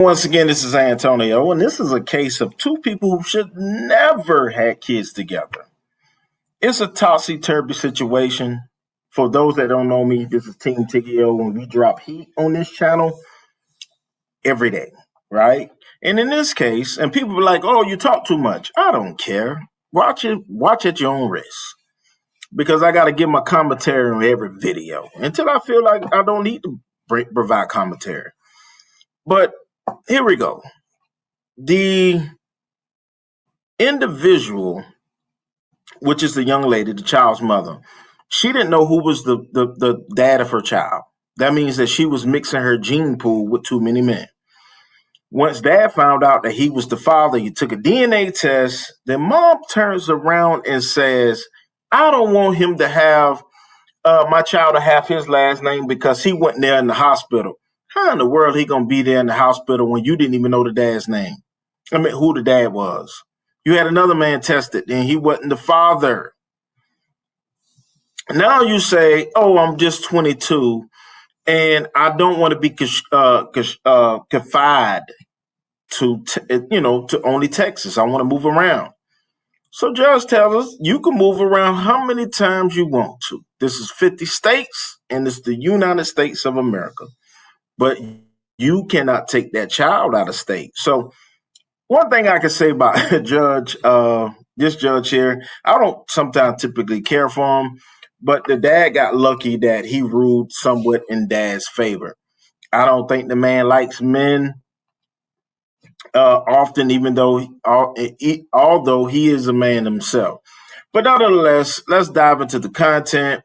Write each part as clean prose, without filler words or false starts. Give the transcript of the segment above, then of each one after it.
Once again, this is Antonio, and this is a case of two people who should never have kids together. It's a topsy-turvy situation. For those that don't know me, this is Team Tiggio, and we drop heat on this channel every day, right? And in this case, and people are like, oh, you talk too much. I don't care. Watch at your own risk. Because I got to give my commentary on every video until I feel like I don't need to provide commentary. But here we go. The individual, which is the young lady, the child's mother, she didn't know who was the dad of her child. That means that she was mixing her gene pool with too many men. Once dad found out that he was the father, he took a DNA test. Then mom turns around and says, I don't want him to have my child to have his last name because he wasn't there in the hospital. How in the world he gonna be there in the hospital when you didn't even know the dad's name? I mean, who the dad was. You had another man tested and he wasn't the father. Now you say, oh, I'm just 22 and I don't want to be confined to only Texas. I want to move around. So judge tells us you can move around how many times you want to. This is 50 states and it's the United States of America. But you cannot take that child out of state. So one thing I can say about this judge here, I don't sometimes typically care for him, but the dad got lucky that he ruled somewhat in dad's favor. I don't think the man likes men often, even though although he is a man himself. But nonetheless, let's dive into the content.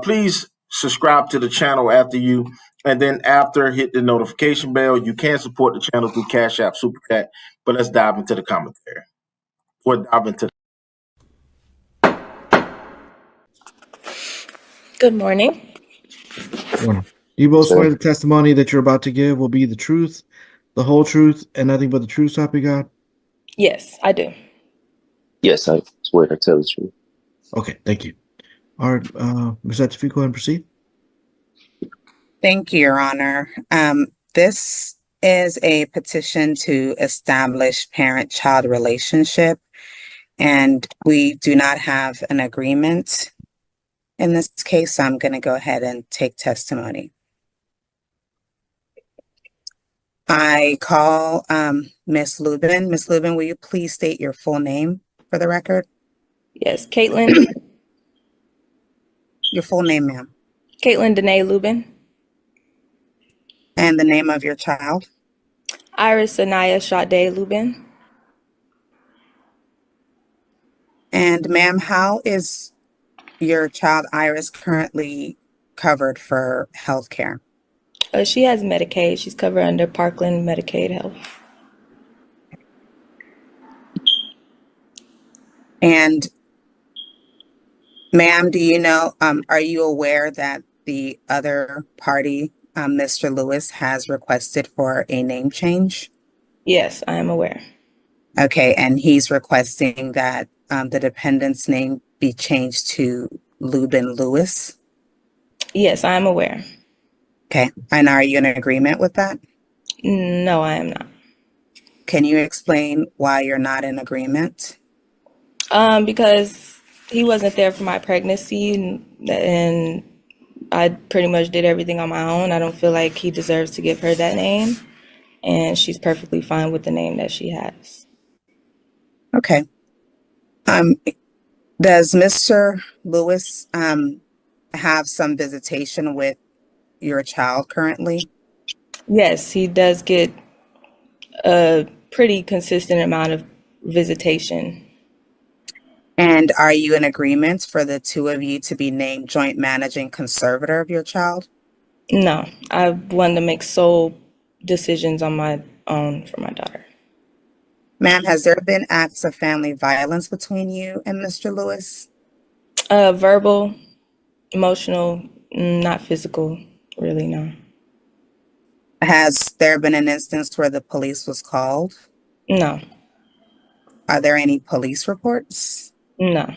Please subscribe to the channel after you. And then after, hit the notification bell. You can support the channel through Cash App, Super Chat. But let's dive into the commentary. Or dive into Good morning. Good morning. Do you both swear the testimony that you're about to give will be the truth, the whole truth, and nothing but the truth, so help you God? Yes, I do. Yes, I swear to tell the truth. Okay, thank you. All right, Ms. Atchafee, go ahead and proceed. Thank you, Your Honor. This is a petition to establish parent-child relationship, and we do not have an agreement in this case, so I'm going to go ahead and take testimony. I call Ms. Lubin. Ms. Lubin, will you please state your full name for the record? Yes, Caitlin. Your full name, ma'am. Caitlin Danae Lubin. And the name of your child? Iris Anaya Sade Lubin. And ma'am, how is your child Iris currently covered for health care? She has Medicaid. She's covered under Parkland Medicaid Health. And ma'am, do you know, are you aware that the other party, Mr. Lewis, has requested for a name change? Yes, I am aware. Okay, and he's requesting that the dependent's name be changed to Lubin Lewis? Yes, I am aware. Okay, and are you in agreement with that? No, I am not. Can you explain why you're not in agreement? Because he wasn't there for my pregnancy and I pretty much did everything on my own. I don't feel like he deserves to give her that name, and she's perfectly fine with the name that she has. Okay. Does Mr. Lewis have some visitation with your child currently? Yes, he does get a pretty consistent amount of visitation. And are you in agreement for the two of you to be named joint managing conservator of your child? No, I want to make sole decisions on my own for my daughter. Ma'am, has there been acts of family violence between you and Mr. Lewis? Verbal, emotional, not physical, really, no. Has there been an instance where the police was called? No. Are there any police reports? No.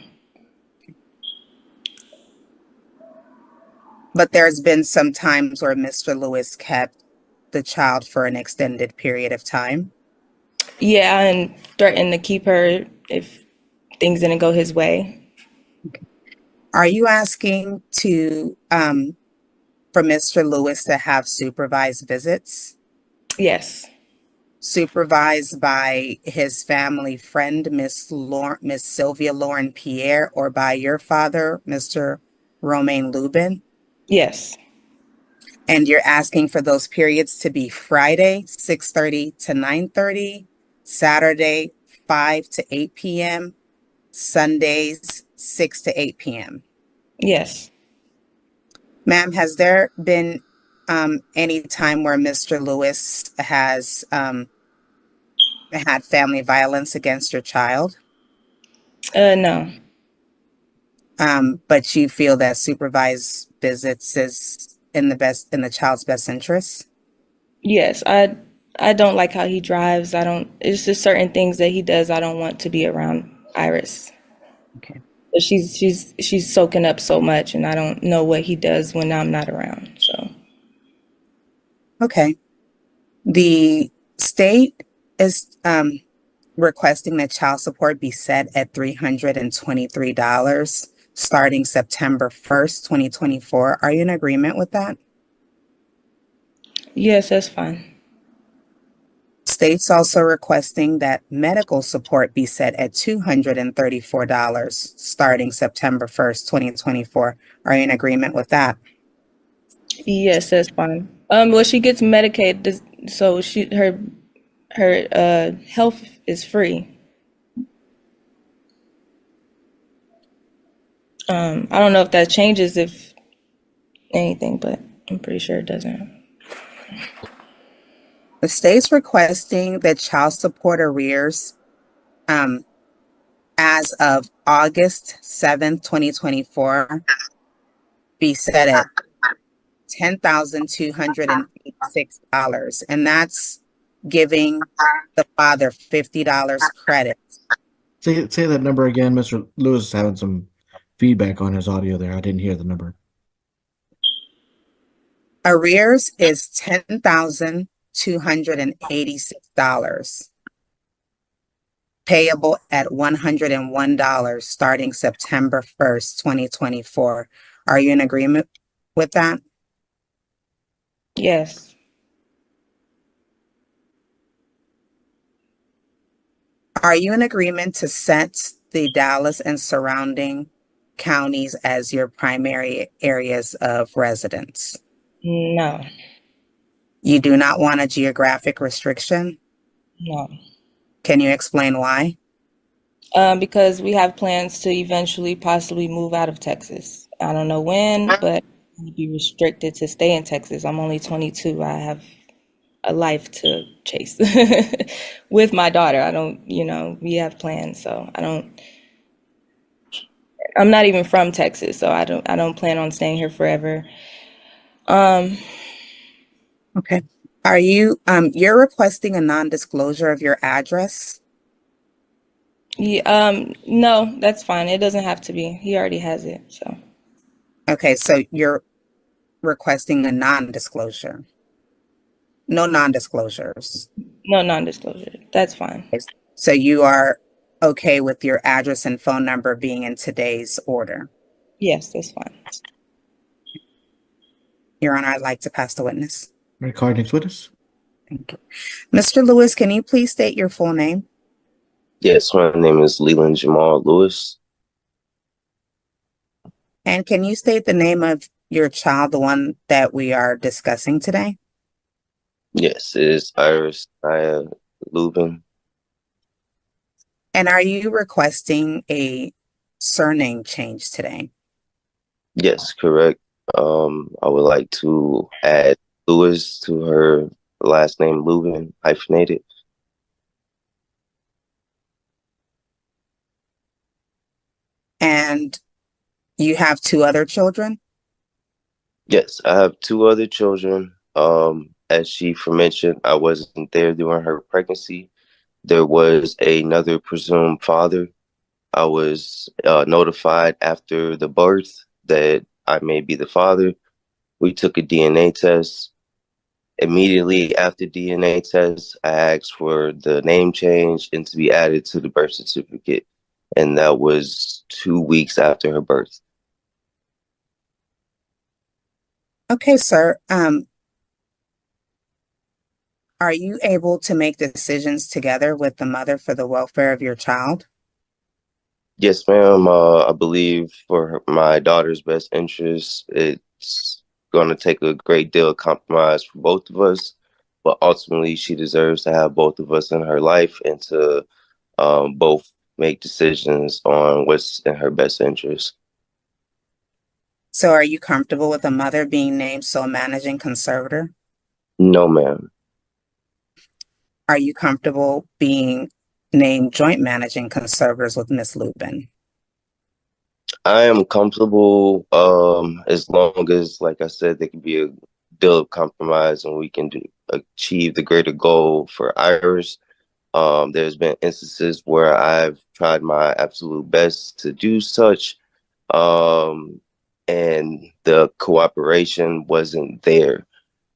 But there's been some times where Mr. Lewis kept the child for an extended period of time? Yeah, and threatened to keep her if things didn't go his way. Are you asking for Mr. Lewis to have supervised visits? Yes. Supervised by his family friend, Miss Sylvia Lauren Pierre, or by your father, Mr. Romain Lubin? Yes. And you're asking for those periods to be Friday, 6:30 to 9:30, Saturday, 5 to 8 p.m., Sundays, 6 to 8 p.m. Yes. Ma'am, has there been any time where Mr. Lewis has had family violence against your child? No. But you feel that supervised visits is in the child's best interest? Yes. I don't like how he drives. It's just certain things that he does I don't want to be around Iris. Okay. But she's soaking up so much, and I don't know what he does when I'm not around. So Okay. The state is requesting that child support be set at $323 starting September 1st, 2024. Are you in agreement with that? yes, that's fine. State's also requesting that medical support be set at $234 starting September 1st, 2024. Are you in agreement with that? Yes, that's fine. Well, she gets Medicaid, so her health is free. I don't know if that changes if anything, but I'm pretty sure it doesn't. The state's requesting that child support arrears as of August 7th, 2024 be set at $10,286, and that's giving the father $50 credit. Say that number again. Mr. Lewis is having some feedback on his audio there. I didn't hear the number. Arrears is $10,286, payable at $101 starting September 1st, 2024. Are you in agreement with that? Yes. Are you in agreement to set the Dallas and surrounding counties as your primary areas of residence? No. You do not want a geographic restriction? No. Can you explain why? Because we have plans to eventually possibly move out of Texas. I don't know when, but I'm be restricted to stay in Texas. I'm only 22. I have a life to chase with my daughter. We have plans, so I'm not even from Texas, so I don't plan on staying here forever. Okay. Are you, you're requesting a non-disclosure of your address? Yeah, no, that's fine. It doesn't have to be. He already has it, so. Okay, so you're requesting a non-disclosure. No non-disclosures. No non-disclosure. That's fine. So you are okay with your address and phone number being in today's order? Yes, that's fine. Your Honor, I'd like to pass the witness. Card next witness. Thank you. Mr. Lewis, can you please state your full name? Yes, my name is Leland Jamal Lewis. And can you state the name of your child, the one that we are discussing today? Yes, it is Iris Naya Lubin. And are you requesting a surname change today? Yes, correct. I would like to add Lewis to her last name, Lubin, hyphenated. And you have two other children? Yes, I have two other children. As she mentioned, I wasn't there during her pregnancy. There was another presumed father. I was notified after the birth that I may be the father. We took a DNA test. Immediately after DNA test, I asked for the name change and to be added to the birth certificate. And that was 2 weeks after her birth. Okay, sir. Are you able to make decisions together with the mother for the welfare of your child? Yes, ma'am. I believe for my daughter's best interest, it's going to take a great deal of compromise for both of us. But ultimately, she deserves to have both of us in her life and to both make decisions on what's in her best interest. So are you comfortable with a mother being named sole managing conservator? No, ma'am. Are you comfortable being named joint managing conservators with Miss Lubin? I am comfortable as long as, like I said, there can be a deal of compromise and we can achieve the greater goal for Iris. There's been instances where I've tried my absolute best to do such, and the cooperation wasn't there.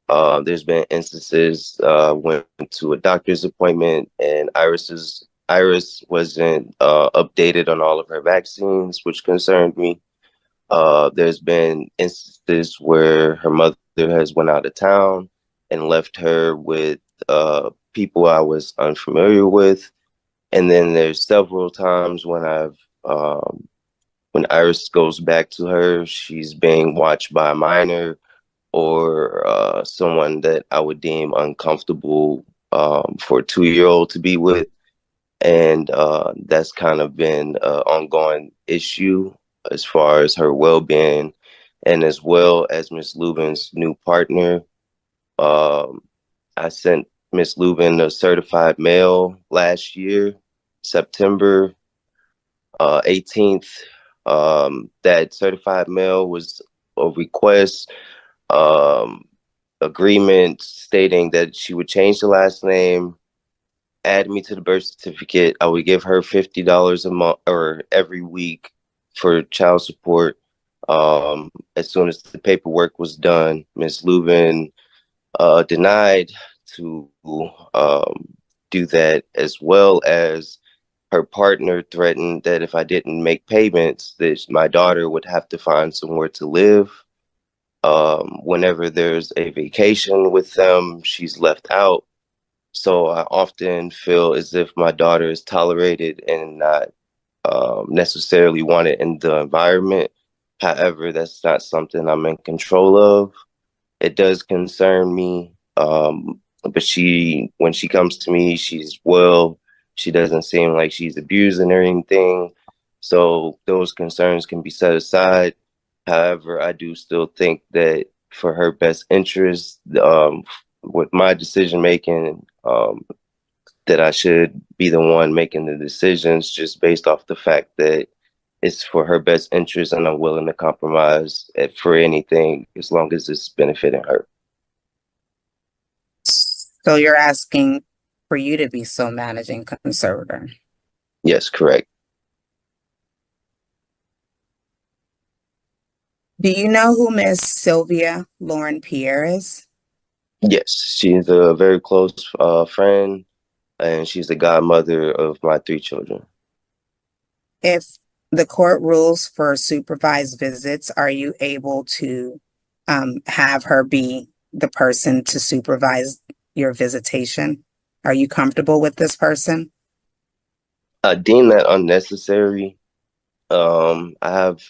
There's been instances went to a doctor's appointment and Iris wasn't updated on all of her vaccines, which concerned me. There's been instances where her mother has went out of town and left her with people I was unfamiliar with. And then there's several times when Iris goes back to her, she's being watched by a minor or someone that I would deem uncomfortable for a 2-year-old to be with. And that's kind of been an ongoing issue as far as her well-being, and as well as Miss Lubin's new partner. I sent Miss Lubin a certified mail last year, September 18th. That certified mail was a request agreement stating that she would change the last name, add me to the birth certificate. I would give her $50 a month or every week for child support. As soon as the paperwork was done, Ms. Lubin denied to do that, as well as her partner threatened that if I didn't make payments, that my daughter would have to find somewhere to live. Whenever there's a vacation with them, she's left out. So I often feel as if my daughter is tolerated and not necessarily wanted in the environment. However, that's not something I'm in control of. It does concern me. But when she comes to me, she's well. She doesn't seem like she's abusing or anything. So those concerns can be set aside. However, I do still think that for her best interest, with my decision making, that I should be the one making the decisions just based off the fact that it's for her best interest and I'm willing to compromise for anything as long as it's benefiting her. So you're asking for you to be sole managing conservator? Yes, correct. Do you know who Miss Sylvia Lauren Pierre is? Yes, she's a very close friend, and she's the godmother of my 3 children. If the court rules for supervised visits, are you able to have her be the person to supervise your visitation? Are you comfortable with this person? I deem that unnecessary. I have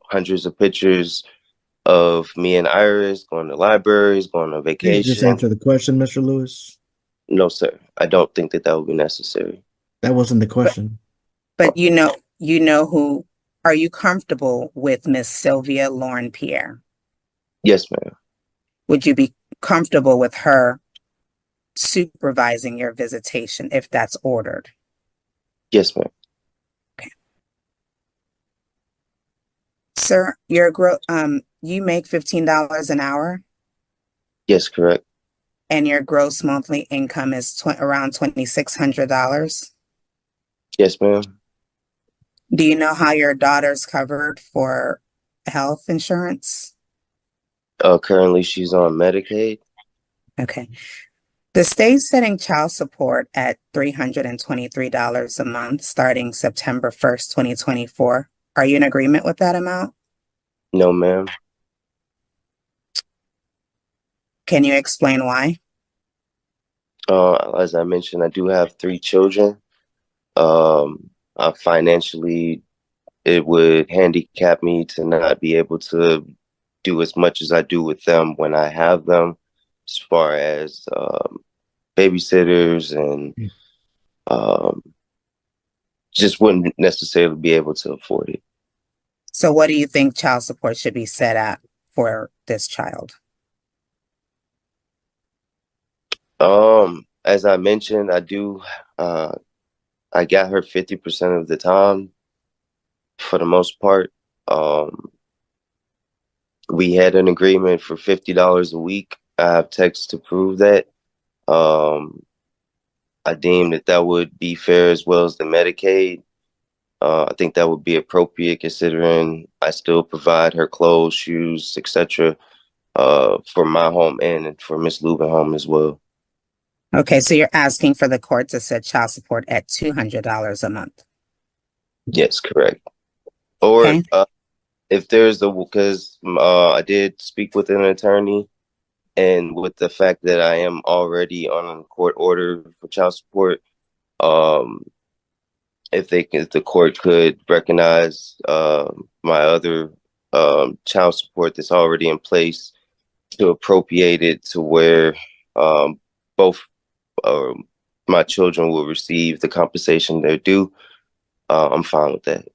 hundreds of pictures of me and Iris going to libraries, going on Please just vacation. answer the question, Mr. Lewis. No, sir. I don't think that would be necessary. That wasn't the question. But you know who, are you comfortable with Miss Sylvia Lauren Pierre? Yes, ma'am. Would you be comfortable with her supervising your visitation if that's ordered? Yes, ma'am. Sir, you make $15 an hour Yes, correct. and your gross monthly income is around $2,600. Yes, ma'am. Do you know how your daughter's covered for health insurance? Currently, she's on Medicaid. Okay. The state's setting child support at $323 a month starting September 1st, 2024. Are you in agreement with that amount? No, ma'am. Can you explain why? As I mentioned, I do have 3 children. Financially, it would handicap me to not be able to do as much as I do with them when I have them, as far as babysitters and um, just wouldn't necessarily be able to afford it. So what do you think child support should be set at for this child? As I mentioned, I got her 50% of the time for the most part. We had an agreement for $50 a week. I have text to prove that. I deemed that would be fair, as well as the Medicaid. I think that would be appropriate, considering I still provide her clothes, shoes, etc. For my home and for Miss Lubin home as well. Okay, so you're asking for the court to set child support at $200 a month. Yes, correct. Or Okay. if there's because I did speak with an attorney, and with the fact that I am already on a court order for child support, if the court could recognize my other child support that's already in place, to appropriate it to where both my children will receive the compensation they're due, I'm fine with that.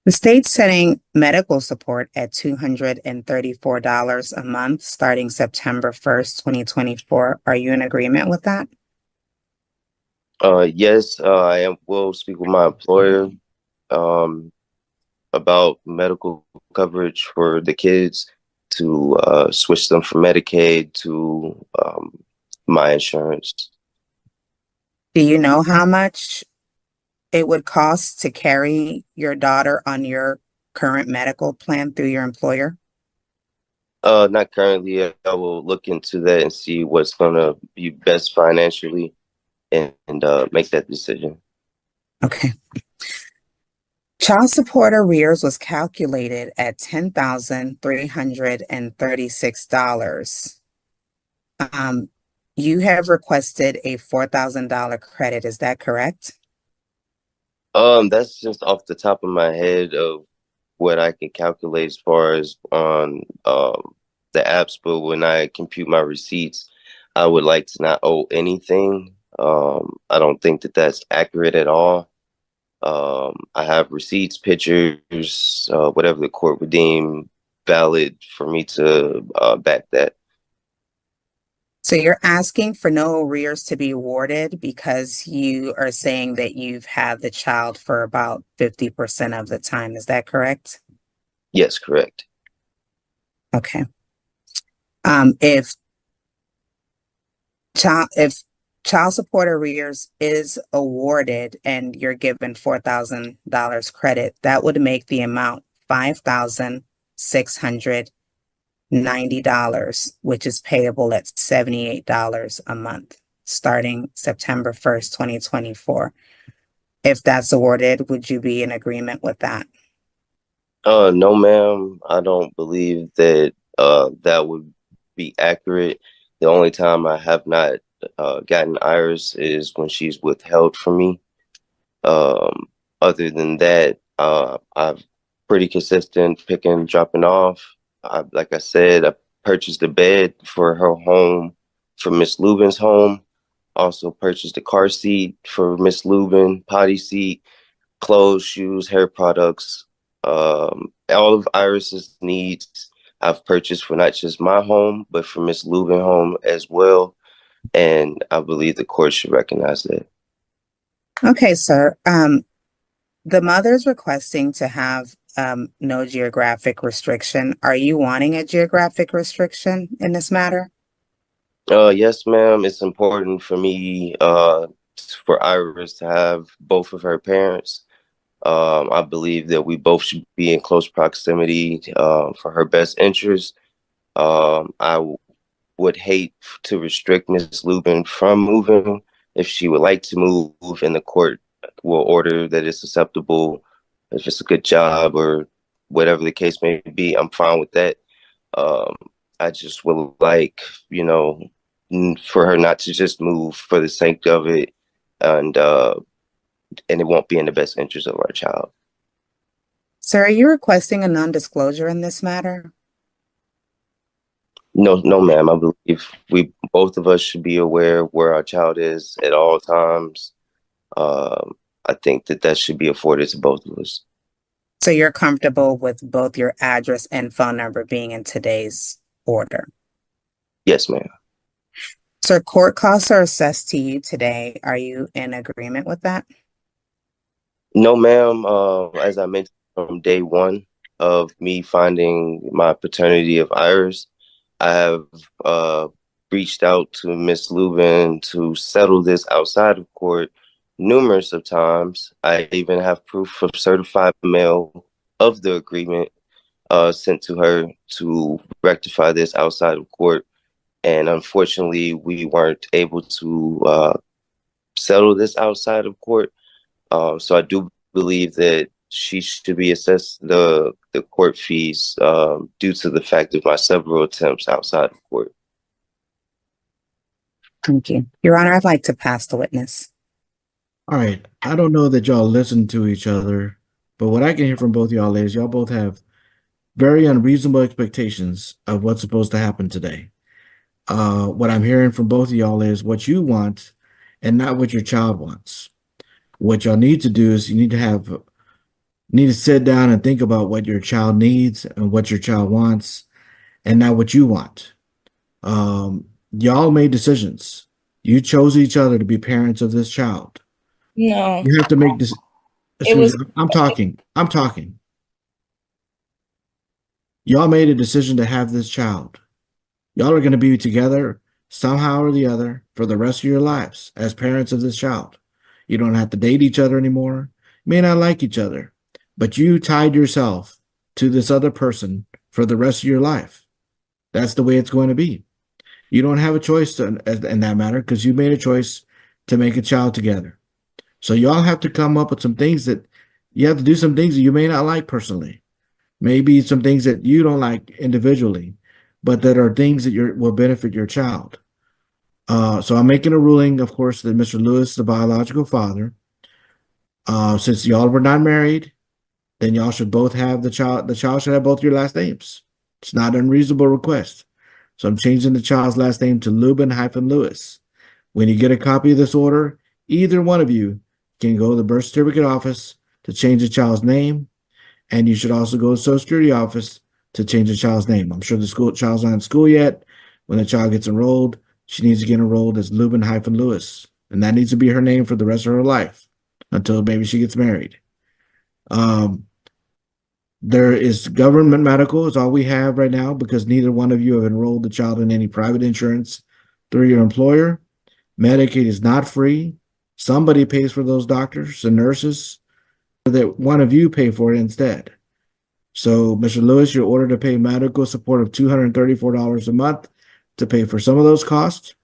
The state's setting medical support at $234 a month starting September 1st, 2024. Are you in agreement with that? Yes, will speak with my employer about medical coverage for the kids, to switch them from Medicaid to my insurance. Do you know how much it would cost to carry your daughter on your current medical plan through your employer? Not currently. I will look into that and see what's gonna be best financially, and make that decision. Okay. Child support arrears was calculated at $10,336. You have requested a $4,000 credit. Is that correct? That's just off the top of my head of what I can calculate as far as on the apps, but when I compute my receipts, I would like to not owe anything. I don't think that that's accurate at all. I have receipts, pictures, whatever the court would deem valid for me to back that. So you're asking for no arrears to be awarded because you are saying that you've had the child for about 50% of the time. Is that correct? Yes, correct. Okay. If child support arrears is awarded and you're given $4,000 credit, that would make the amount $5,690, which is payable at $78 a month, starting September 1st, 2024. If that's awarded, would you be in agreement with that? No, ma'am. I don't believe that that would be accurate. The only time I have not gotten Iris is when she's withheld from me. Other than that, I'm pretty consistent picking, dropping off. Like I said, I purchased a bed for her home, for Miss Lubin's home. Also purchased a car seat for Miss Lubin, potty seat, clothes, shoes, hair products. All of Iris's needs I've purchased for not just my home, but for Miss Lubin home as well. And I believe the court should recognize that. Okay, sir. The mother's requesting to have no geographic restriction. Are you wanting a geographic restriction in this matter? Yes, ma'am. It's important for me for Iris to have both of her parents. I believe that we both should be in close proximity for her best interest. I would hate to restrict Ms. Lubin from moving. If she would like to move and the court will order that it's acceptable, if it's a good job or whatever the case may be, I'm fine with that. I just would like, for her not to just move for the sake of it, and it won't be in the best interest of our child. Sir, are you requesting a non-disclosure in this matter? No, ma'am. I believe both of us should be aware of where our child is at all times. I think that should be afforded to both of us. So you're comfortable with both your address and phone number being in today's order? Yes, ma'am. Sir, court costs are assessed to you today. Are you in agreement with that? No, ma'am. As I mentioned from day one of me finding my paternity of Iris, I have reached out to Miss Lubin to settle this outside of court numerous of times. I even have proof of certified mail of the agreement sent to her to rectify this outside of court. And unfortunately, we weren't able to settle this outside of court. So I do believe that she should be assessed the court fees due to the fact of my several attempts outside of court. Thank you. Your Honor, I'd like to pass the witness. All right. I don't know that y'all listen to each other, but what I can hear from both y'all is y'all both have very unreasonable expectations of what's supposed to happen today. What I'm hearing from both of y'all is what you want and not what your child wants. What y'all need to do is you need to sit down and think about what your child needs and what your child wants and not what you want. Y'all made decisions. You chose each other to be parents of this child. No. You have to make this. was- I'm talking. Y'all made a decision to have this child. Y'all are going to be together somehow or the other for the rest of your lives as parents of this child. You don't have to date each other anymore. You may not like each other, but you tied yourself to this other person for the rest of your life. That's the way it's going to be. You don't have a choice in that matter because you made a choice to make a child together. So y'all have to come up with some things that you have to do, some things that you may not like personally. Maybe some things that you don't like individually, but that are things that will benefit your child. So I'm making a ruling, of course, that Mr. Lewis is the biological father. Since y'all were not married, then y'all should both have the child. The child should have both your last names. It's not an unreasonable request. So I'm changing the child's last name to Lubin-Lewis. When you get a copy of this order, either one of you can go to the birth certificate office to change the child's name, and you should also go to the Social Security office to change the child's name. I'm sure the child's not in school yet. When the child gets enrolled, she needs to get enrolled as Lubin-Lewis, and that needs to be her name for the rest of her life until maybe she gets married. There is government medical is all we have right now because neither one of you have enrolled the child in any private insurance through your employer. Medicaid is not free. Somebody pays for those doctors and nurses, that one of you pay for it instead. So, Mr. Lewis, you're ordered to pay medical support of $234 a month to pay for some of those costs.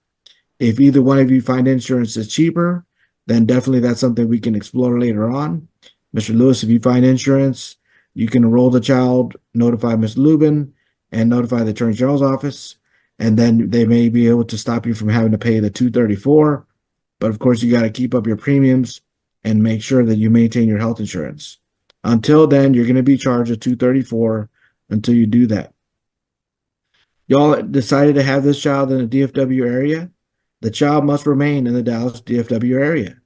If either one of you find insurance is cheaper, then definitely that's something we can explore later on. Mr. Lewis, if you find insurance, you can enroll the child, notify Ms. Lubin, and notify the Attorney General's office, and then they may be able to stop you from having to pay the $234. But of course, you got to keep up your premiums and make sure that you maintain your health insurance. Until then, you're going to be charged a $234 until you do that. Y'all decided to have this child in the DFW area. The child must remain in the Dallas DFW area.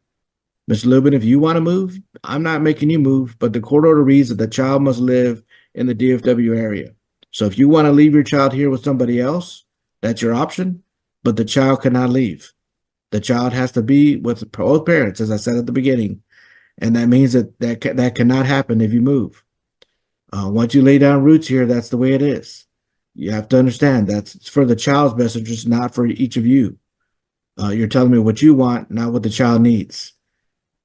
Ms. Lubin, if you want to move, I'm not making you move, but the court order reads that the child must live in the DFW area. So if you want to leave your child here with somebody else, that's your option, but the child cannot leave. The child has to be with both parents, as I said at the beginning, and that means that cannot happen if you move. Once you lay down roots here, that's the way it is. You have to understand that's for the child's best interest, not for each of you. You're telling me what you want, not what the child needs.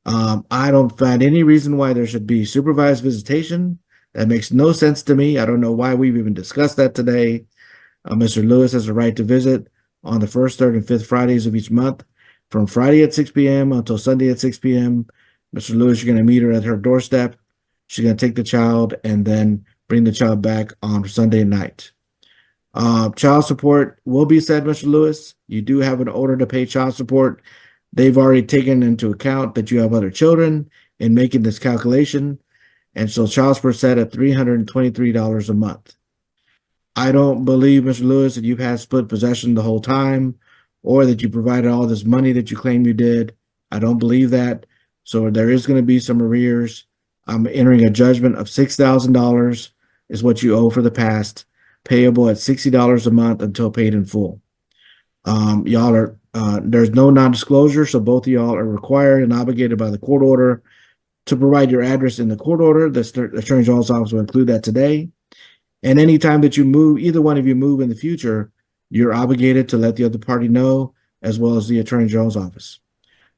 I don't find any reason why there should be supervised visitation. That makes no sense to me. I don't know why we've even discussed that today. Mr. Lewis has a right to visit on the first, third, and fifth Fridays of each month from Friday at 6 p.m. until Sunday at 6 p.m. Mr. Lewis, you're going to meet her at her doorstep. She's going to take the child and then bring the child back on Sunday night. Child support will be said, Mr. Lewis. You do have an order to pay child support. They've already taken into account that you have other children in making this calculation. And so child support set at $323 a month. I don't believe, Mr. Lewis, that you've had split possession the whole time or that you provided all this money that you claim you did. I don't believe that. So there is going to be some arrears. I'm entering a judgment of $6,000 is what you owe for the past, payable at $60 a month until paid in full. Y'all are, there's no non-disclosure, so both of y'all are required and obligated by the court order to provide your address in the court order. The Attorney General's office will include that today. And anytime that you move, either one of you move in the future, you're obligated to let the other party know, as well as the Attorney General's office.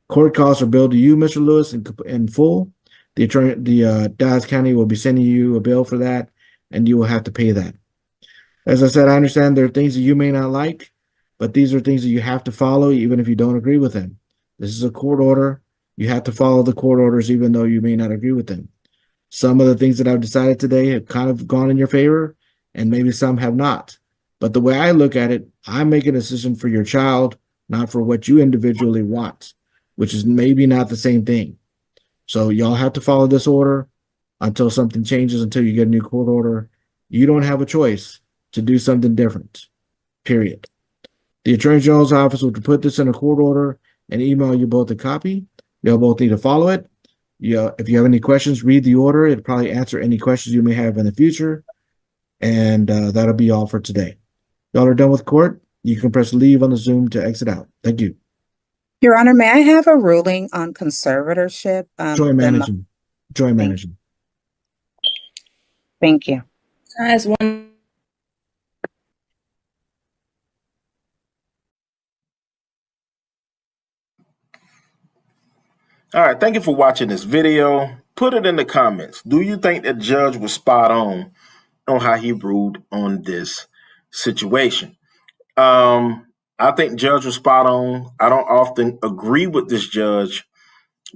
Court costs are billed to you, Mr. Lewis, in full. The Dallas County will be sending you a bill for that, and you will have to pay that. As I said, I understand there are things that you may not like, but these are things that you have to follow, even if you don't agree with them. This is a court order. You have to follow the court orders, even though you may not agree with them. Some of the things that I've decided today have kind of gone in your favor, and maybe some have not. But the way I look at it, I'm making a decision for your child, not for what you individually want, which is maybe not the same thing. So y'all have to follow this order until something changes, until you get a new court order. You don't have a choice to do something different, period. The Attorney General's office will put this in a court order and email you both a copy. Y'all both need to follow it. If you have any questions, read the order. It'll probably answer any questions you may have in the future. And that'll be all for today. Y'all are done with court. You can press leave on the Zoom to exit out. Thank you. Your Honor, may I have a ruling on conservatorship? Joint management. Joint management. Thank you. As one. All right, thank you for watching this video. Put it in the comments. Do you think the judge was spot on how he ruled on this situation? I think judge was spot on. I don't often agree with this judge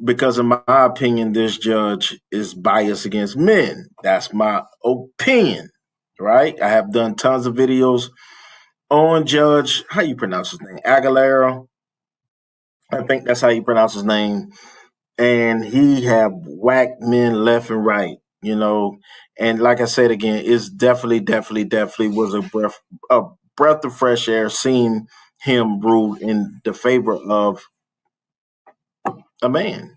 because, in my opinion, this judge is biased against men. That's my opinion, right? I have done tons of videos on Judge, how you pronounce his name? Aguilar. I think that's how you pronounce his name. And he have whacked men left and right, you know. And like I said again, it's definitely was a breath of fresh air seeing him rule in the favor of a man.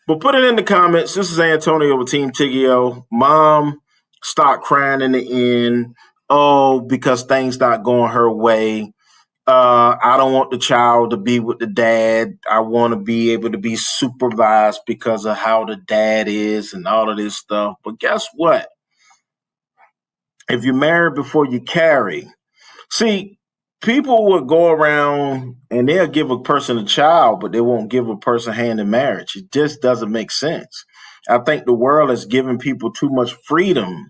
But put it in the comments. This is Antonio with Team Tiggio. Mom stopped crying in the end. Oh, because things not going her way. I don't want the child to be with the dad. I want to be able to be supervised because of how the dad is and all of this stuff. But guess what? If you're married before you carry, see, people would go around and they'll give a person a child, but they won't give a person hand in marriage. It just doesn't make sense. I think the world is giving people too much freedom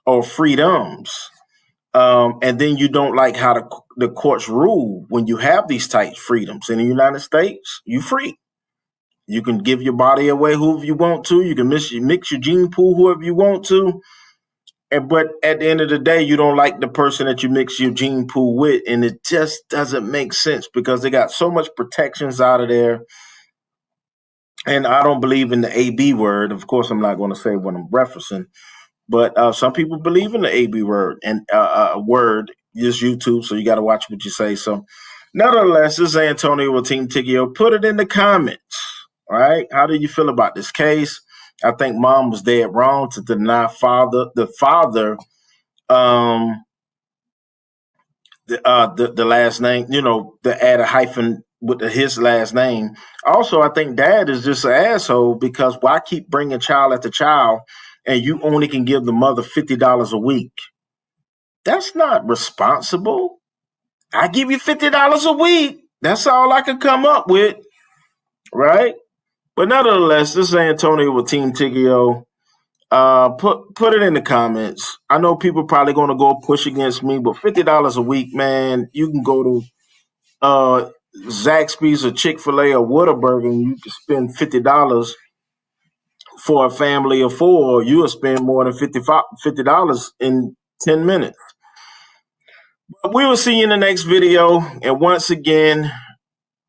or freedoms. And then you don't like how the courts rule when you have these type freedoms. In the United States, you free. You can give your body away whoever you want to. You can mix your gene pool whoever you want to. But at the end of the day, you don't like the person that you mix your gene pool with. And it just doesn't make sense because they got so much protections out of there. And I don't believe in the AB word. Of course, I'm not going to say what I'm referencing. But some people believe in the AB word and word is YouTube, so you got to watch what you say. So, nevertheless, this is Antonio with Team Tiggio. Put it in the comments, all right? How do you feel about this case? I think mom was dead wrong to deny the father the last name, you know, to add a hyphen with his last name. Also, I think dad is just an asshole because why keep bringing child after child and you only can give the mother $50 a week? That's not responsible. I give you $50 a week. That's all I could come up with, right? But nevertheless, this is Antonio with Team Tiggio. Put it in the comments. I know people probably going to go push against me, but $50 a week, man, you can go to Zaxby's or Chick-fil-A or Whataburger, and you can spend $50 for a family of four. You'll spend more than $50 in 10 minutes. But we will see you in the next video. And once again,